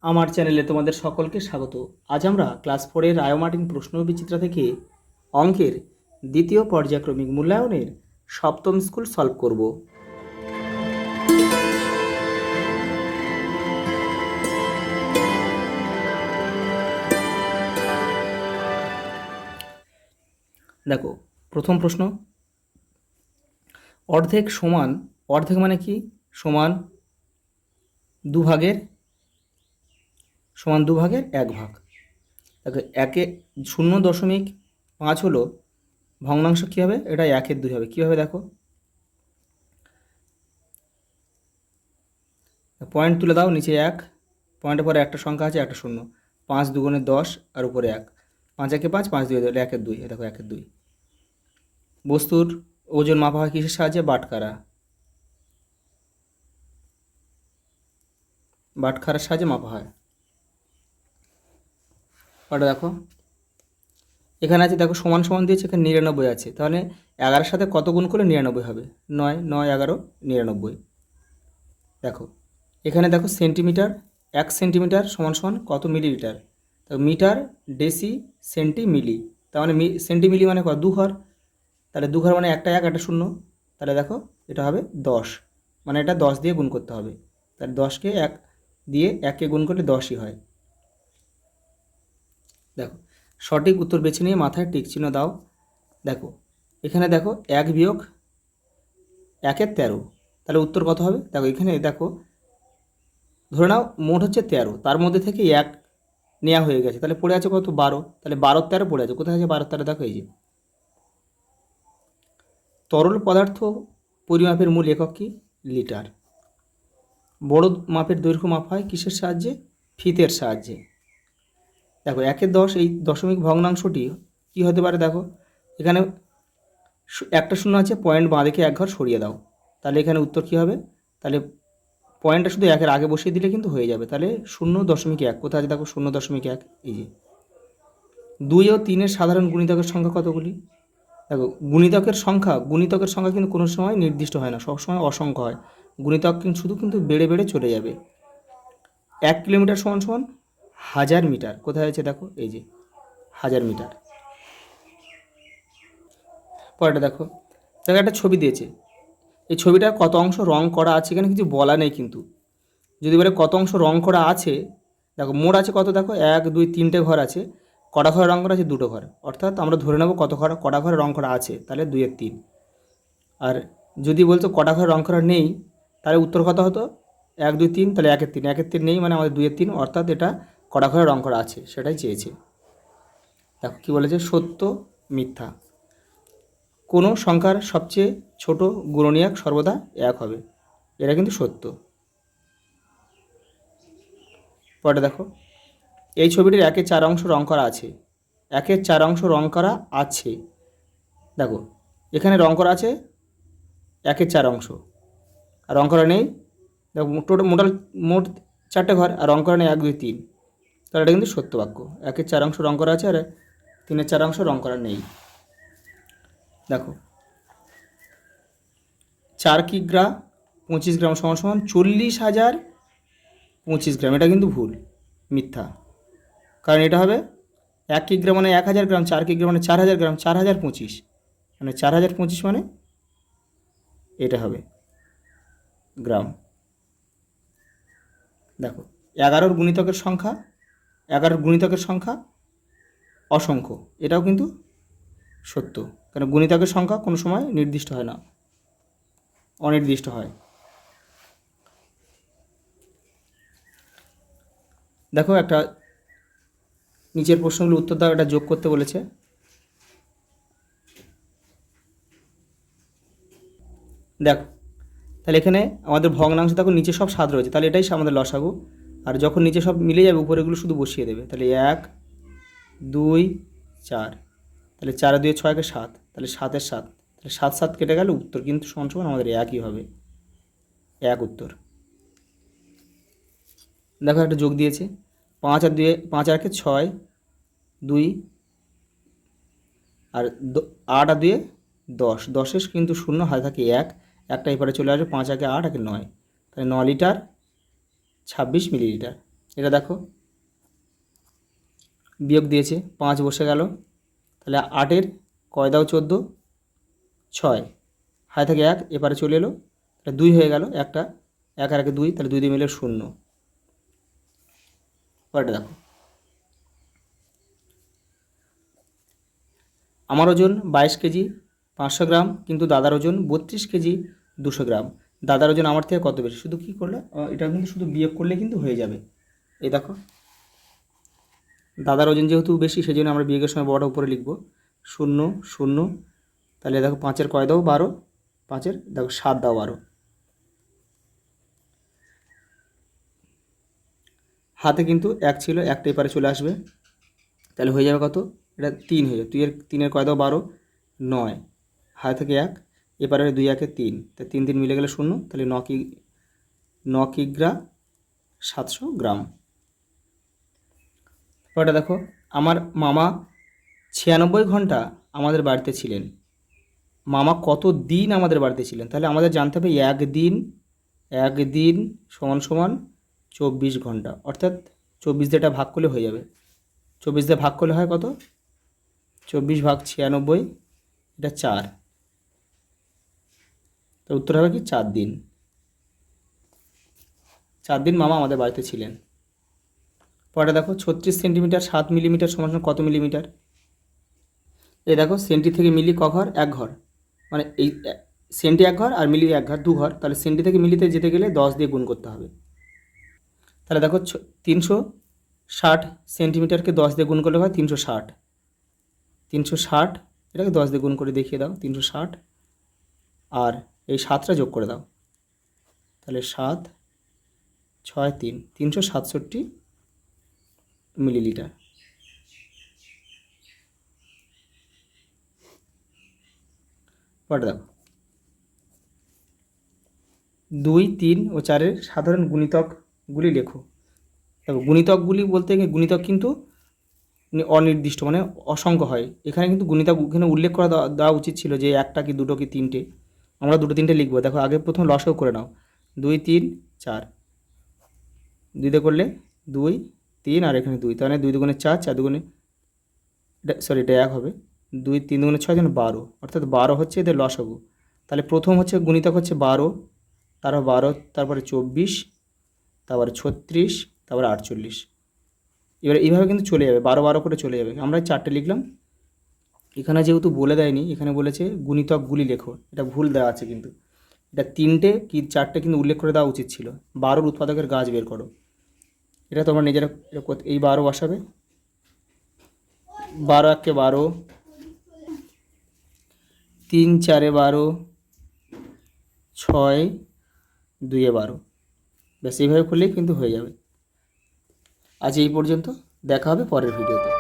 আমার চ্যানেলে তোমাদের সকলকে স্বাগত। আজ আমরা ক্লাস 4-এর রায়োমার্টিন প্রশ্নবিচিত্রা থেকে অঙ্কের দ্বিতীয় পর্যায়ক্রমিক মূল্যায়নের সপ্তম স্কুল সলভ করব। দেখো, প্রথম প্রশ্ন, অর্ধেক সমান, অর্ধেক মানে কি? সমান দুভাগের এক ভাগ। দেখো, 0.5 হলো ভগ্নাংশ, কী হবে? এটা 1/2 হবে। কীভাবে দেখো, পয়েন্ট তুলে দাও, নিচে 1, পয়েন্টের পরে একটা সংখ্যা আছে, একটা শূন্য, 5 দুগুণে 10 আর উপরে 1, 5 একে 5, 5 2 1/2। দেখো 1/2। বস্তুর ওজন মাপা হয় কিসের সাহায্যে? বাটখারার সাহায্যে মাপা হয়। ওটা দেখো, এখানে আছে, দেখো সমান সমান দিয়েছে, এখানে 99 আছে, তাহলে 11-এর সাথে কত গুণ করলে 99 হবে? 9, 9, 11, 99। দেখো এখানে দেখো সেন্টিমিটার, 1 সেন্টিমিটার সমান সমান কত মিলিলিটার? মিটার, ডেসি, সেন্টি, মিলি। তার মানে সেন্টি মিলি মানে কত? 2 ঘর। তাহলে 2 ঘর মানে একটা 1 একটা 0। তাহলে দেখো এটা হবে 10, মানে এটা 10 দিয়ে গুণ করতে হবে। তাহলে 10কে 1 দিয়ে 1কে গুণ করলে 10ই হয়। দেখো, সঠিক উত্তর বেছে নিয়ে মাথায় টিক চিহ্ন দাও। দেখো এখানে দেখো 1 বিয়োগ 1-এর 13, তাহলে উত্তর কত হবে? দেখো এখানে দেখো, ধরে নাও মোট হচ্ছে 13, তার মধ্যে থেকে 1 নেওয়া হয়ে গেছে, তাহলে পড়ে আছে কত? 12। তাহলে 12-13 পড়ে আছে, কোথায় আছে 12-13? দেখো এই যে। তরল পদার্থ পরিমাপের মূল একক কি? লিটার। বড় মাপের দৈর্ঘ্য মাপা হয় কিসের সাহায্যে? ফিতের সাহায্যে। দেখো 1/10 এই দশমিক ভগ্নাংশটি কি হতে পারে? দেখো এখানে একটা শূন্য আছে, পয়েন্ট বাঁ দিকে 1 ঘর সরিয়ে দাও, তাহলে এখানে উত্তর কি হবে? তাহলে পয়েন্টটা শুধু 1-এর আগে বসিয়ে দিলে কিন্তু হয়ে যাবে। তাহলে 0.1 কোথায় আছে? দেখো 0.1, এই যে। 2 ও 3-এর সাধারণ গুণিতকের সংখ্যা কতগুলি? দেখো গুণিতকের সংখ্যা কিন্তু কোনো সময় নির্দিষ্ট হয় না, সবসময় অসংখ্য হয়। গুণিতক কিন্তু বেড়ে বেড়ে চলে যাবে। 1 কিলোমিটার সমান সমান 1000 মিটার, কোথায় আছে? দেখো এই যে 1000 মিটার। পরেরটা দেখো, একটা ছবি দিয়েছে, এই ছবিটার কত অংশ রং করা আছে এখানে কিছু বলা নেই, কিন্তু যদি বলে কত অংশ রং করা আছে, দেখো মোট আছে কত? দেখো 1 2 3টে ঘর আছে, কটা ঘরে রং করা আছে? 2টো ঘর, অর্থাৎ আমরা ধরে নেব কটা ঘরে রং করা আছে, তাহলে 2/3। আর যদি বলতো কটা ঘরে রং করা নেই, তাহলে উত্তর কত হতো? 1 2 3, তাহলে 1/3, 1/3 নেই মানে আমাদের 2/3, অর্থাৎ এটা কটা ঘরে রং করা আছে সেটাই চেয়েছে। দেখো কী বলেছে? সত্য, মিথ্যা। কোনো সংখ্যার সবচেয়ে ছোট গুণনীয়ক সর্বদা 1 হবে, এটা কিন্তু সত্য। পরে দেখো, এই ছবিটির 1/4 অংশ রং করা আছে, 1/4 অংশ রং করা আছে। দেখো এখানে রং করা আছে 1/4 অংশ, আর রং করা নেই। দেখো মোট 4টে ঘর, আর রং করা নেই 1 2 3, তাহলে এটা কিন্তু সত্য বাক্য। 1/4 অংশ রং করা আছে, আর 3/4 অংশ রং করা নেই। দেখো 4 কিগ্রা 25 গ্রাম সমান সমান 40,025 গ্রাম, এটা কিন্তু ভুল, মিথ্যা। কারণ এটা হবে 1 কিগ্রা মানে 1000 গ্রাম, 4 কিগ্রা মানে 4000 গ্রাম, 4025 মানে 4025 মানে এটা হবে গ্রাম। দেখো 11-র গুণিতকের সংখ্যা অসংখ্য, এটাও কিন্তু সত্য, কারণ গুণিতকের সংখ্যা কোনো সময় নির্দিষ্ট হয় না, অনির্দিষ্ট হয়। দেখো একটা নিচের প্রশ্নগুলো উত্তর দাও, এটা যোগ করতে বলেছে। দেখো তাহলে এখানে আমাদের ভগ্নাংশ, দেখো নিচে সব 7 রয়েছে, তাহলে এটাই আমাদের লসাগু। আর যখন নিচে সব মিলে যাবে উপরেগুলো শুধু বসিয়ে দেবে, তাহলে 1 2 4, তাহলে 4 2 6 7, তাহলে 7-এর 7, তাহলে 7 7 কেটে গেল, উত্তর কিন্তু সমান সমান আমাদের 1ই হবে, 1 উত্তর। দেখো একটা যোগ দিয়েছে, 5 আর 2 5 আর 6 2, আর 8 আর 2 10, 10-এর কিন্তু শূন্য হাতে থাকে 1, একটা এপারে চলে আসবে, 5 আগে 8 আগে 9, তাহলে 9 লিটার 26 মিলিলিটার, এটা দেখো বিয়োগ দিয়েছে, 5 বসে গেল, তাহলে 8-এর কয় দাও 14, 6, হায় থেকে 1, এপারে চলে এলো, তাহলে 2 হয়ে গেল, একটা 1 আর 1 2, তাহলে 2 দিয়ে মিলে 0। পরেরটা দেখো, আমার ওজন 22 কেজি 500 গ্রাম, কিন্তু দাদার ওজন 32 কেজি 200 গ্রাম। দাদার ওজন আমার থেকে কত বেশি? শুধু কী করলে, এটা কিন্তু শুধু বিয়োগ করলে কিন্তু হয়ে যাবে। এই দেখো দাদার ওজন যেহেতু বেশি, সেই জন্য আমরা বিয়োগের সময় বড়টা উপরে লিখব, 0 0, তাহলে দেখো 5-এর কয় দাও 12, 5-এর দেখো 7 দাও 12, হাতে কিন্তু 1 ছিল, একটা এপারে চলে আসবে, তাহলে হয়ে যাবে কত? এটা 3 হয়ে যাবে। 3-এর কয় দাও 12, 9, হাতে থেকে 1, এপারে 2 1 3, তা 3 3 মিলে গেলে 0, তাহলে 9 কিগ্রা 700 গ্রাম। পরেটা দেখো, আমার মামা 96 ঘন্টা আমাদের বাড়িতে ছিলেন। মামা কত দিন আমাদের বাড়িতে ছিলেন? তাহলে আমাদের জানতে হবে একদিন সমান সমান 24 ঘন্টা, অর্থাৎ 24 দিয়ে এটা ভাগ করলে হয়ে যাবে। 24 দিয়ে ভাগ করলে হয় কত? 24 ভাগ 96, এটা 4, তো উত্তর হবে কি 4 দিন। 4 দিন মামা আমাদের বাড়িতে ছিলেন। পরে দেখো 36 সেন্টিমিটার 7 মিলিমিটার সমান সমান কত মিলিমিটার? এই দেখো সেন্টি থেকে মিলি ক ঘর? 1 ঘর, মানে এই সেন্টি 1 ঘর আর মিলি 1 ঘর, 2 ঘর, তাহলে সেন্টি থেকে মিলিতে যেতে গেলে 10 দিয়ে গুণ করতে হবে। তাহলে দেখো 360 সেন্টিমিটারকে 10 দিয়ে গুণ করলে হয় 360, 360 এটাকে 10 দিয়ে গুণ করে দেখিয়ে দাও, 360, আর এই 7টা যোগ করে দাও, তাহলে 7 6 3, 367 মিলিলিটার। পরে দেখো 2 3 ও 4-এর সাধারণ গুণিতকগুলি লেখো। দেখো গুণিতকগুলি বলতে গিয়ে গুণিতক কিন্তু অনির্দিষ্ট, মানে অসংখ্য হয়। এখানে কিন্তু গুণিতক এখানে উল্লেখ করা দেওয়া উচিত ছিল যে 1টা কি 2টো কি 3টে, আমরা 2টো 3টে লিখবো। দেখো আগে প্রথম লসাগু করে নাও, 2 3 4, 2 দিয়ে করলে 2 3 আর এখানে 2, তাহলে 2 দুগুণে 4, 4 দুগুণে, এটা 1 হবে, 2 3 দুগুণে 6 যেন 12, অর্থাৎ 12 হচ্ছে এদের লসাগু। তাহলে প্রথম হচ্ছে গুণিতক হচ্ছে 12, তারপর 12, তারপরে 24, তারপরে 36, তারপরে 48। এবার এইভাবে কিন্তু চলে যাবে, 12 12 করে চলে যাবে। আমরা 4টে লিখলাম। এখানে যেহেতু বলে দেয়নি, এখানে বলেছে গুণিতকগুলি লেখো, এটা ভুল দেওয়া আছে কিন্তু, এটা 3টে কি 4টে কিন্তু উল্লেখ করে দেওয়া উচিত ছিল। 12-র উৎপাদকের গাছ বের করো, এটা তোমরা নিজেরা এই 12 বসাবে, 12 1 12, 3 4 12, 6 2 12, ব্যাস এইভাবে করলেই কিন্তু হয়ে যাবে। আজ এই পর্যন্ত, দেখা হবে পরের ভিডিওতে।